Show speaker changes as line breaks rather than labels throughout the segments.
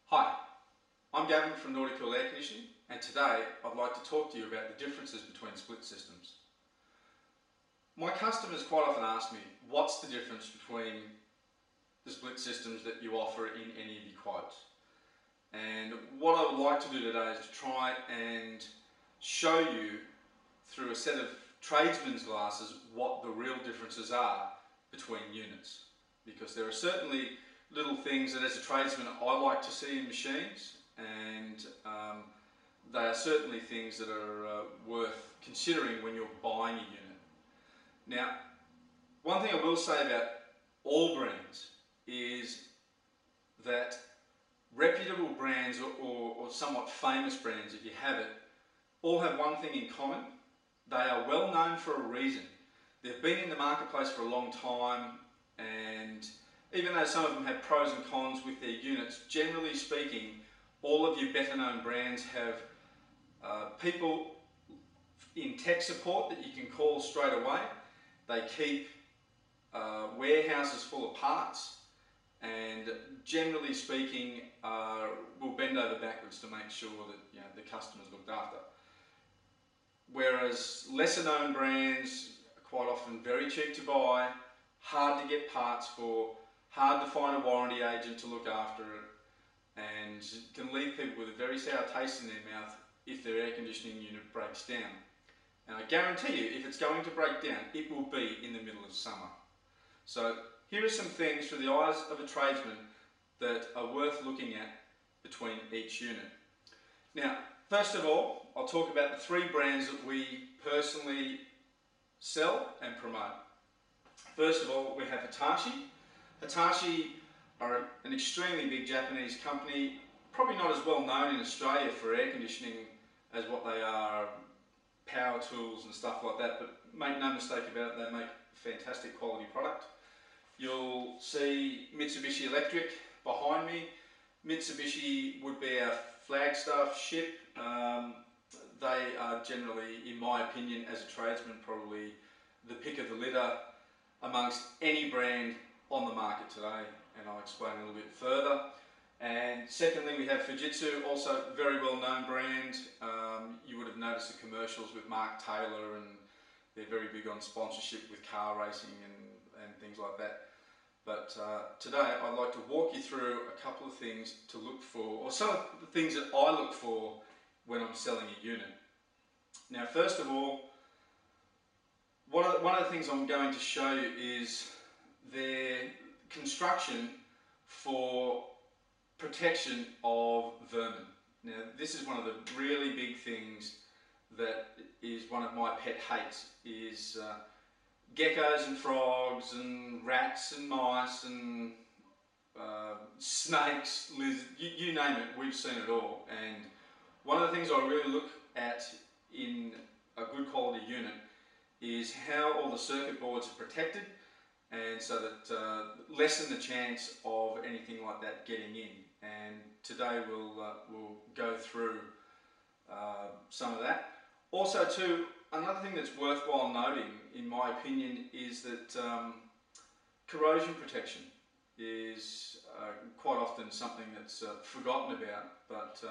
Hi, I'm Gavin from Nautical Air Conditioning, and today I'd like to talk to you about the differences between split systems. My customers quite often ask me, what's the difference between the split systems that you offer in any of your quotes? And what I would like to do today is to try and show you through a set of tradesman's glasses what the real differences are between units. Because there are certainly little things that as a tradesman I like to see in machines, and they are certainly things that are worth considering when you're buying a unit. Now, one thing I will say about all brands is that reputable brands or somewhat famous brands, if you have it, all have one thing in common. They are well known for a reason. They've been in the marketplace for a long time, and even though some of them have pros and cons with their units, generally speaking, all of your better known brands have people in tech support that you can call straight away. They keep warehouses full of parts, and generally speaking will bend over backwards to make sure that the customer's looked after. Whereas lesser known brands are quite often very cheap to buy, hard to get parts for, hard to find a warranty agent to look after it, and can leave people with a very sour taste in their mouth if their air conditioning unit breaks down. And I guarantee you, if it's going to break down, it will be in the middle of summer. So here are some things through the eyes of a tradesman that are worth looking at between each unit. Now, first of all, I'll talk about the three brands that we personally sell and promote. First of all, we have Hitachi. Hitachi are an extremely big Japanese company, probably not as well known in Australia for air conditioning as what they are power tools and stuff like that, but make no mistake about it, they make fantastic quality product. You'll see Mitsubishi Electric behind me. Mitsubishi would be our flagstaff ship. They are generally, in my opinion, as a tradesman, probably the pick of the litter amongst any brand on the market today, and I'll explain a little bit further. And secondly, we have Fujitsu, also a very well known brand. You would have noticed the commercials with Mark Taylor, and they're very big on sponsorship with car racing and things like that. But today I'd like to walk you through a couple of things to look for, or some of the things that I look for when I'm selling a unit. Now, first of all, one of the things I'm going to show you is their construction for protection of vermin. Now, this is one of the really big things that is one of my pet hates, is geckos and frogs and rats and mice and snakes, lizards, you name it, we've seen it all. And one of the things I really look at in a good quality unit is how all the circuit boards are protected, and so that lessen the chance of anything like that getting in. And today we'll go through some of that. Also too, another thing that's worthwhile noting, in my opinion, is that corrosion protection is quite often something that's forgotten about, but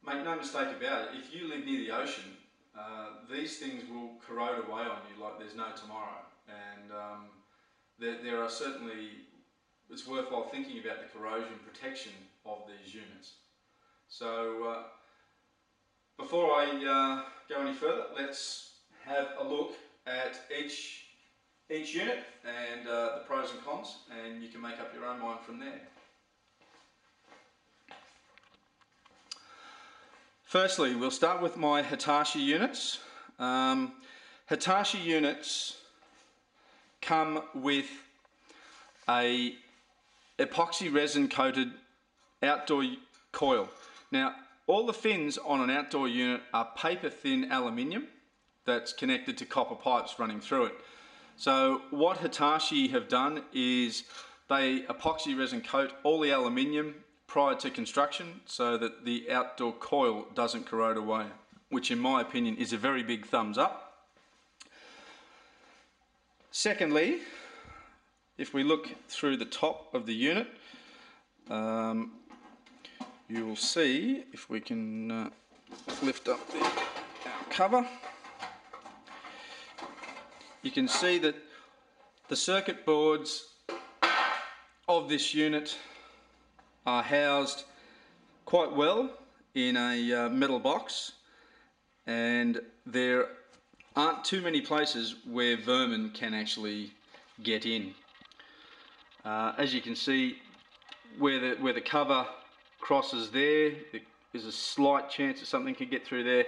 make no mistake about it, if you live near the ocean, these things will corrode away on you like there's no tomorrow. And there are certainly, it's worthwhile thinking about the corrosion protection of these units. So before I go any further, let's have a look at each unit and the pros and cons, and you can make up your own mind from there. Firstly, we'll start with my Hitachi units. Hitachi units come with a epoxy resin coated outdoor coil. Now, all the fins on an outdoor unit are paper thin aluminium that's connected to copper pipes running through it. So what Hitachi have done is they epoxy resin coat all the aluminium prior to construction so that the outdoor coil doesn't corrode away, which in my opinion is a very big thumbs up. Secondly, if we look through the top of the unit, you will see, if we can lift up our cover, you can see that the circuit boards of this unit are housed quite well in a metal box, and there aren't too many places where vermin can actually get in. As you can see, where the cover crosses there is a slight chance that something could get through there,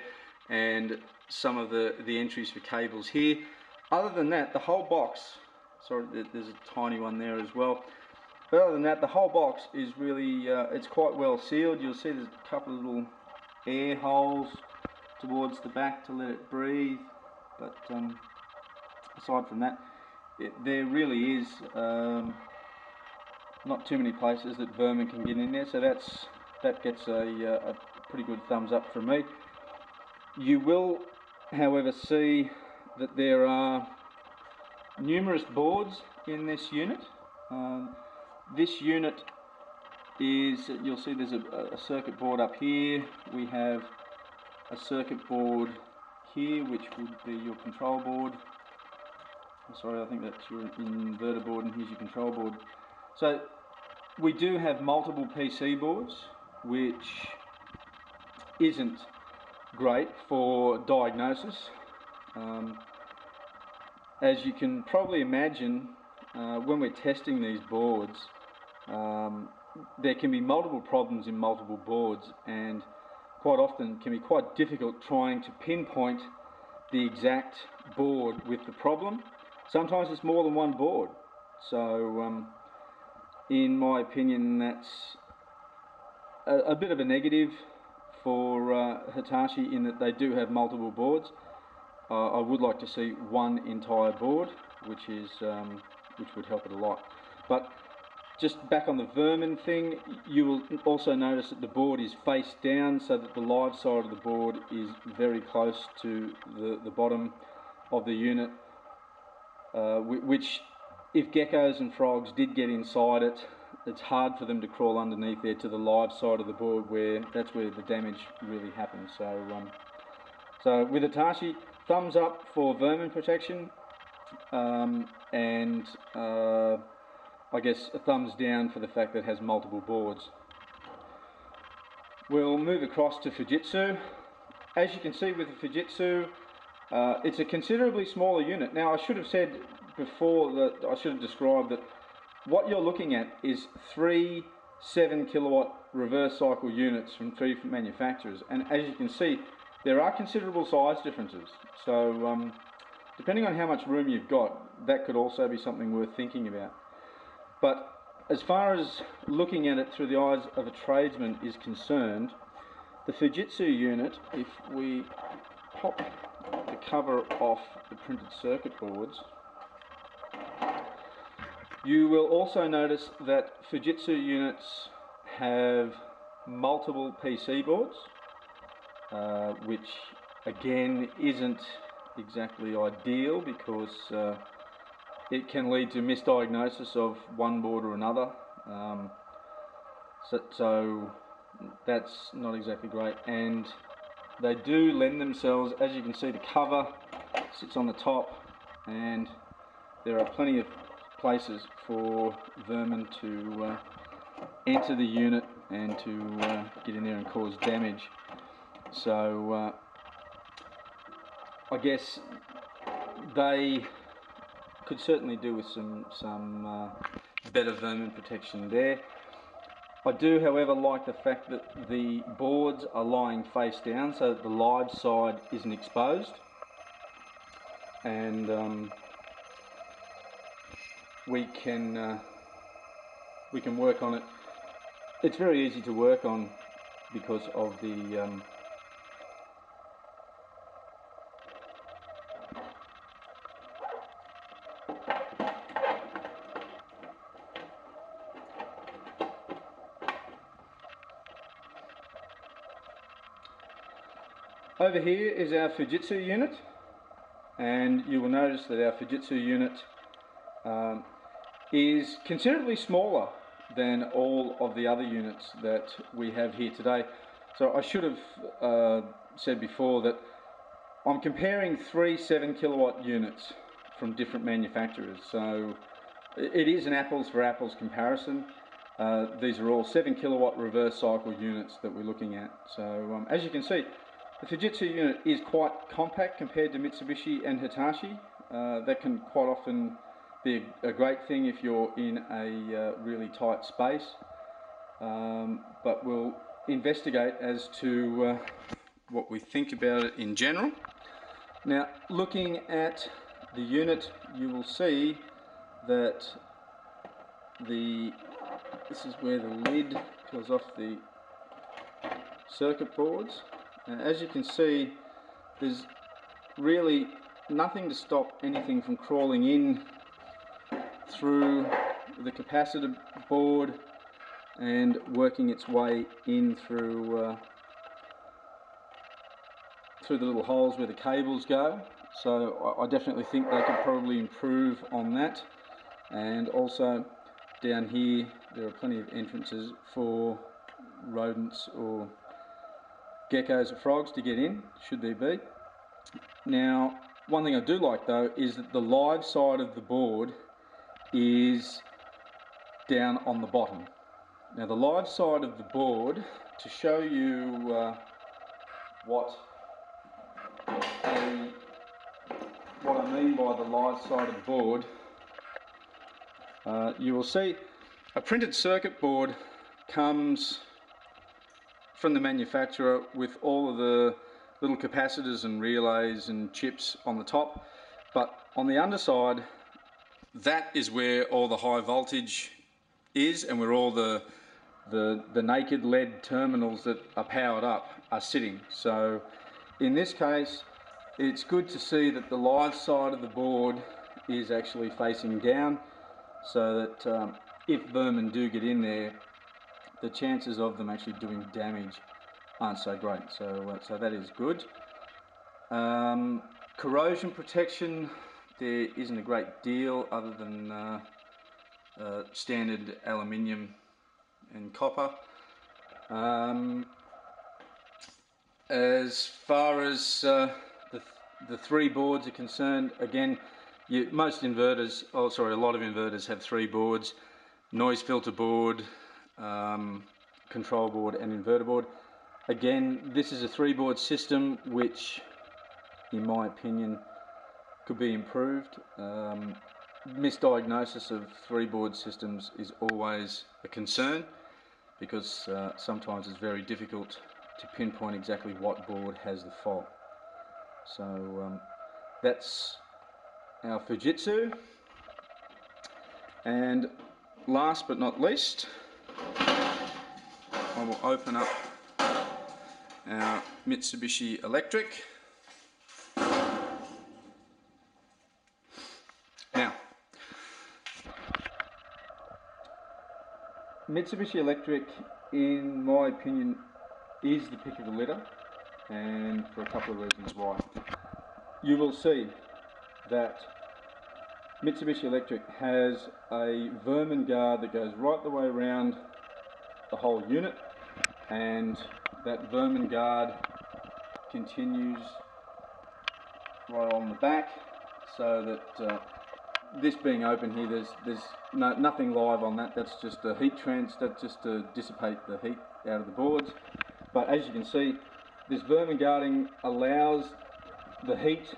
and some of the entries for cables here. Other than that, the whole box, sorry, there's a tiny one there as well, but other than that, the whole box is really, it's quite well sealed. You'll see there's a couple of little air holes towards the back to let it breathe, but aside from that, there really is not too many places that vermin can get in there, so that gets a pretty good thumbs up from me. You will, however, see that there are numerous boards in this unit. This unit is, you'll see there's a circuit board up here. We have a circuit board here, which would be your control board. Sorry, I think that's your inverter board, and here's your control board. So we do have multiple PC boards, which isn't great for diagnosis. As you can probably imagine, when we're testing these boards, there can be multiple problems in multiple boards, and quite often can be quite difficult trying to pinpoint the exact board with the problem. Sometimes it's more than one board. So in my opinion, that's a bit of a negative for Hitachi, in that they do have multiple boards. I would like to see one entire board, which would help it a lot. But just back on the vermin thing, you will also notice that the board is face down, so that the live side of the board is very close to the bottom of the unit, which, if geckos and frogs did get inside it, it's hard for them to crawl underneath there to the live side of the board, where that's where the damage really happens. So with Hitachi, thumbs up for vermin protection, and I guess a thumbs down for the fact that it has multiple boards. We'll move across to Fujitsu. As you can see with the Fujitsu, it's a considerably smaller unit. Now, I should have said before that I should have described that what you're looking at is 3 7 kilowatt reverse cycle units from 3 different manufacturers, and as you can see, there are considerable size differences. So depending on how much room you've got, that could also be something worth thinking about. But as far as looking at it through the eyes of a tradesman is concerned, the Fujitsu unit, if we pop the cover off the printed circuit boards, you will also notice that Fujitsu units have multiple PC boards, which again isn't exactly ideal, because it can lead to misdiagnosis of one board or another. So that's not exactly great, and they do lend themselves, as you can see, the cover sits on the top, and there are plenty of places for vermin to enter the unit and to get in there and cause damage. So I guess they could certainly do with some better vermin protection there. I do, however, like the fact that the boards are lying face down, so that the live side isn't exposed, and we can work on it. It's very easy to work on because of the over here is our Fujitsu unit, and you will notice that our Fujitsu unit is considerably smaller
than all of the other units that we have here today. So I should have said before that I'm comparing 3 7 kilowatt units from different manufacturers. So it is an apples for apples comparison. These are all 7 kilowatt reverse cycle units that we're looking at. So as you can see, the Fujitsu unit is quite compact compared to Mitsubishi and Hitachi. That can quite often be a great thing if you're in a really tight space. But we'll investigate as to what we think about it in general. Now, looking at the unit, you will see that this is where the lid peels off the circuit boards. And as you can see, there's really nothing to stop anything from crawling in through the capacitor board and working its way in through the little holes where the cables go. So I definitely think they could probably improve on that. And also down here there are plenty of entrances for rodents or geckos or frogs to get in, should there be. Now, one thing I do like though is that the live side of the board is down on the bottom. Now the live side of the board, to show you what I mean by the live side of the board, you will see a printed circuit board comes from the manufacturer with all of the little capacitors and relays and chips on the top, but on the underside, that is where all the high voltage is and where all the naked LED terminals that are powered up are sitting. So in this case, it's good to see that the live side of the board is actually facing down, so that if vermin do get in there, the chances of them actually doing damage aren't so great. So that is good. Corrosion protection, there isn't a great deal other than standard aluminium and copper. As far as the three boards are concerned, again, a lot of inverters have three boards: noise filter board, control board and inverter board. Again, this is a three board system which, in my opinion, could be improved. Misdiagnosis of three board systems is always a concern, because sometimes it's very difficult to pinpoint exactly what board has the fault. So that's our Fujitsu. And last but not least, I will open up our Mitsubishi Electric. Now, Mitsubishi Electric, in my opinion, is the pick of the litter, and for a couple of reasons why. You will see that Mitsubishi Electric has a vermin guard that goes right the way around the whole unit, and that vermin guard continues right on the back, so that this being open here, there's nothing live on that. That's just a heat that's just to dissipate the heat out of the boards. But as you can see, this vermin guarding allows the heat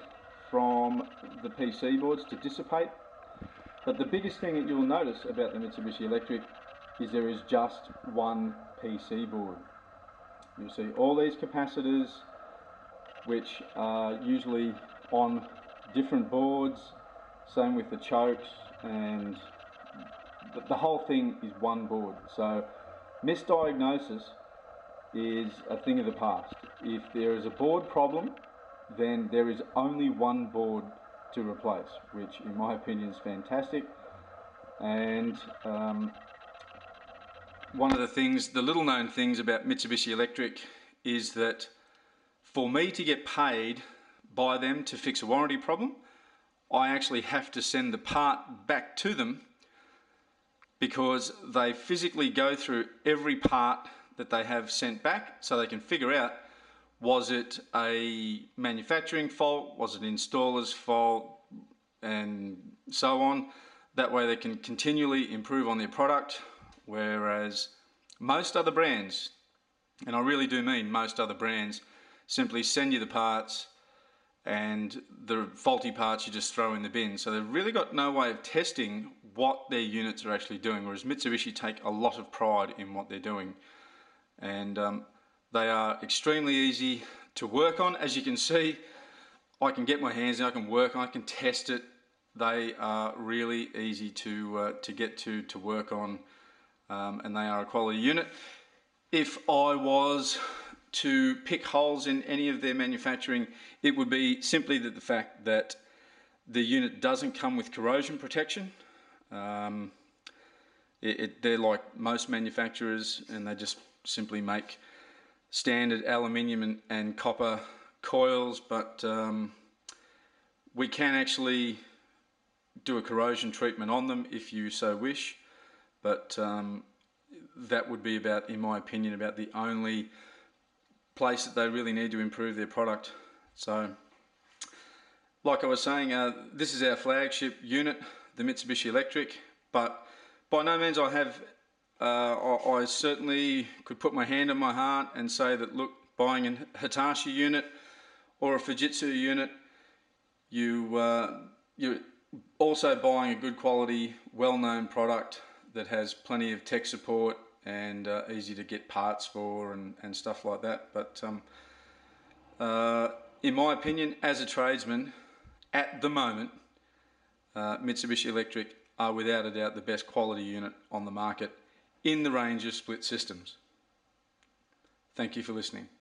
from the PC boards to dissipate. But the biggest thing that you'll notice about the Mitsubishi Electric is there is just one PC board. You'll see all these capacitors, which are usually on different boards, same with the chokes, and the whole thing is one board. So misdiagnosis is a thing of the past. If there is a board problem, then there is only one board to replace, which in my opinion is fantastic. And one of the little known things about Mitsubishi Electric is that for me to get paid by them to fix a warranty problem, I actually have to send the part back to them
because they physically go through every part that they have sent back so they can figure out, was it a manufacturing fault, was it an installer's fault, and so on. That way they can continually improve on their product, whereas most other brands, and I really do mean most other brands, simply send you the parts and the faulty parts you just throw in the bin. So they've really got no way of testing what their units are actually doing, whereas Mitsubishi take a lot of pride in what they're doing. And they are extremely easy to work on. As you can see, I can get my hands in, I can work on, I can test it. They are really easy to get to work on, and they are a quality unit. If I was to pick holes in any of their manufacturing, it would be simply the fact that the unit doesn't come with corrosion protection. They're like most manufacturers, and they just simply make standard aluminium and copper coils, but we can actually do a corrosion treatment on them if you so wish, but that would be about, in my opinion, about the only place that they really need to improve their product. So, like I was saying, this is our flagship unit, the Mitsubishi Electric, but by no means I certainly could put my hand on my heart and say that, look, buying a Hitachi unit or a Fujitsu unit, you're also buying a good quality, well-known product that has plenty of tech support and easy to get parts for and stuff like that. But in my opinion, as a tradesman, at the moment, Mitsubishi Electric are without a doubt the best quality unit on the market in the range of split systems. Thank you for listening.